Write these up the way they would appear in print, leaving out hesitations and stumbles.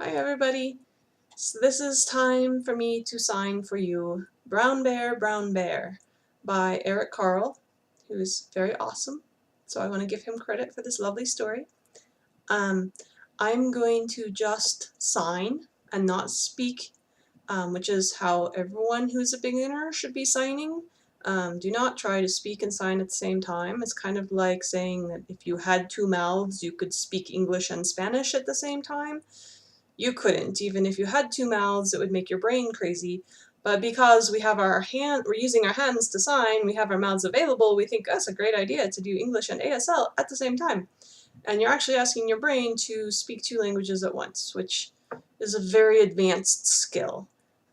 Hi everybody. So this is time for me to sign for you Brown Bear by Eric Carle, who is very awesome. So I want to give him credit for this lovely story. I'm going to just sign and not speak, which is how everyone who's a beginner should be signing. Do not try to speak and sign at the same time. It's kind of like saying that if you had two mouths, you could speak English and Spanish at the same time. You couldn't. Even if you had two mouths, it would make your brain crazy. But because we're using our hands to sign, we have our mouths available, we think that's a great idea to do English and ASL at the same time. And you're actually asking your brain to speak two languages at once, which is a very advanced skill.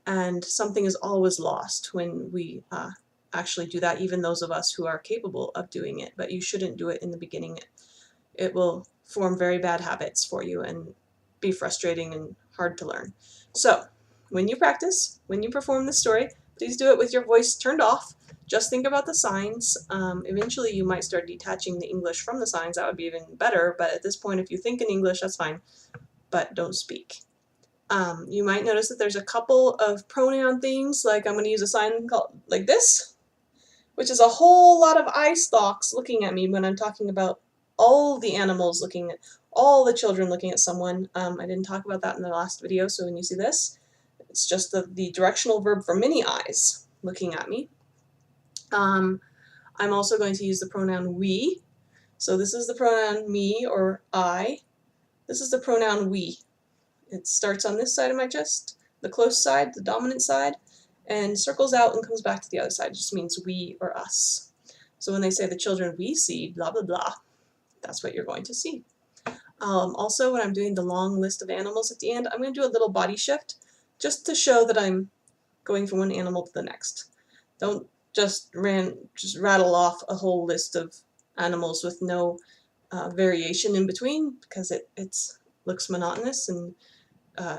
And something is always lost when we actually do that, even those of us who are capable of doing it. But you shouldn't do it in the beginning. It will form very bad habits for you and be frustrating and hard to learn. So, when you practice, when you perform the story, please do it with your voice turned off. Just think about the signs. Eventually you might start detaching the English from the signs. That would be even better, but at this point if you think in English, that's fine, but don't speak. You might notice that there's a couple of pronoun things, like I'm going to use a sign called like this, which is a whole lot of eye stalks looking at me when I'm talking about all the animals looking at, all the children looking at someone. I didn't talk about that in the last video, so when you see this, it's just the directional verb for many eyes looking at me. I'm also going to use the pronoun we. So this is the pronoun me or I. This is the pronoun we. It starts on this side of my chest, the close side, the dominant side, and circles out and comes back to the other side. It just means we or us. So when they say the children we see, blah, blah, blah, that's what you're going to see. Also, when I'm doing the long list of animals at the end, I'm going to do a little body shift just to show that I'm going from one animal to the next. Don't just rattle off a whole list of animals with no variation in between, because it looks monotonous, and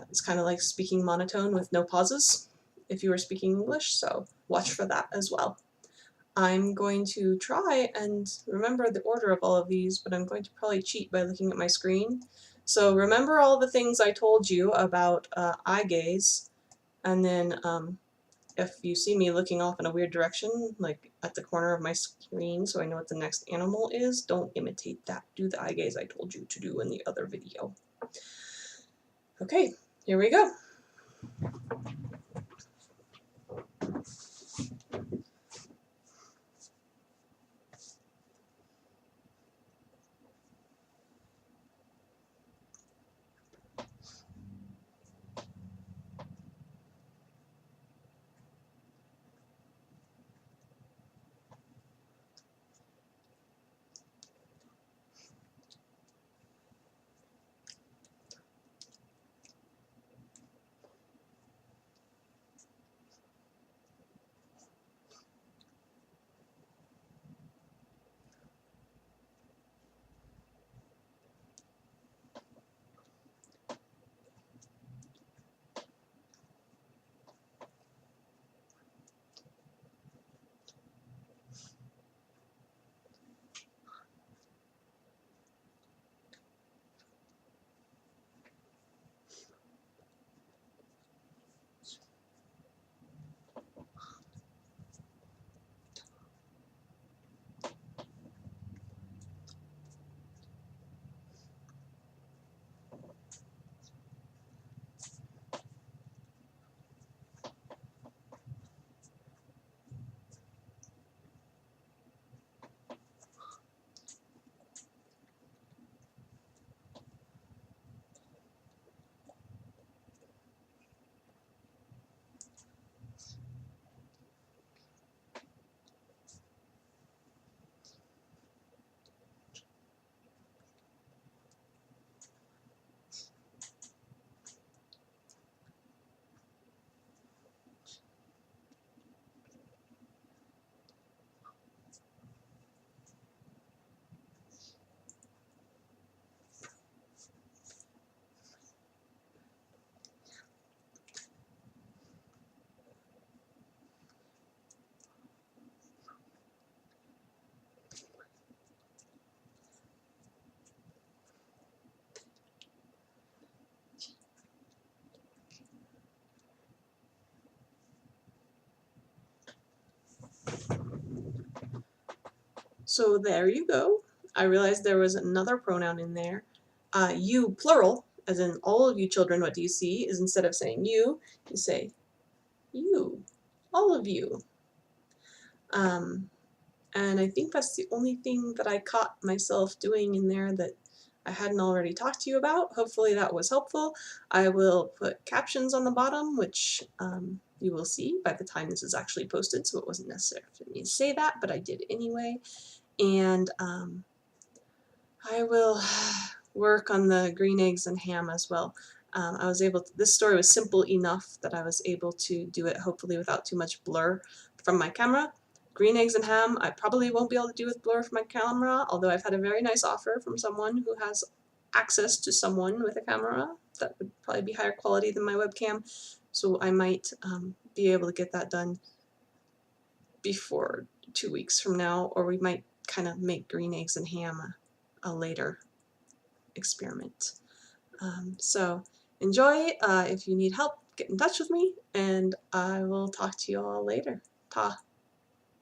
it's kind of like speaking monotone with no pauses if you were speaking English, so watch for that as well. I'm going to try and remember the order of all of these, but I'm going to probably cheat by looking at my screen. So remember all the things I told you about eye gaze, and then if you see me looking off in a weird direction, like at the corner of my screen so I know what the next animal is, don't imitate that. Do the eye gaze I told you to do in the other video. Okay, here we go. So there you go. I realized there was another pronoun in there. You, plural, as in all of you children, what do you see, is instead of saying you say you, all of you. And I think that's the only thing that I caught myself doing in there that I hadn't already talked to you about. Hopefully that was helpful. I will put captions on the bottom, which you will see by the time this is actually posted, so it wasn't necessary for me to say that, but I did anyway. And I will work on the green eggs and ham as well. I was able to, this story was simple enough that I was able to do it hopefully without too much blur from my camera. Green eggs and ham I probably won't be able to do with blur from my camera, although I've had a very nice offer from someone who has access to someone with a camera that would probably be higher quality than my webcam, so I might be able to get that done before 2 weeks from now, or we might kind of make green eggs and ham a later experiment. So enjoy. If you need help, get in touch with me, and I will talk to you all later. Ta.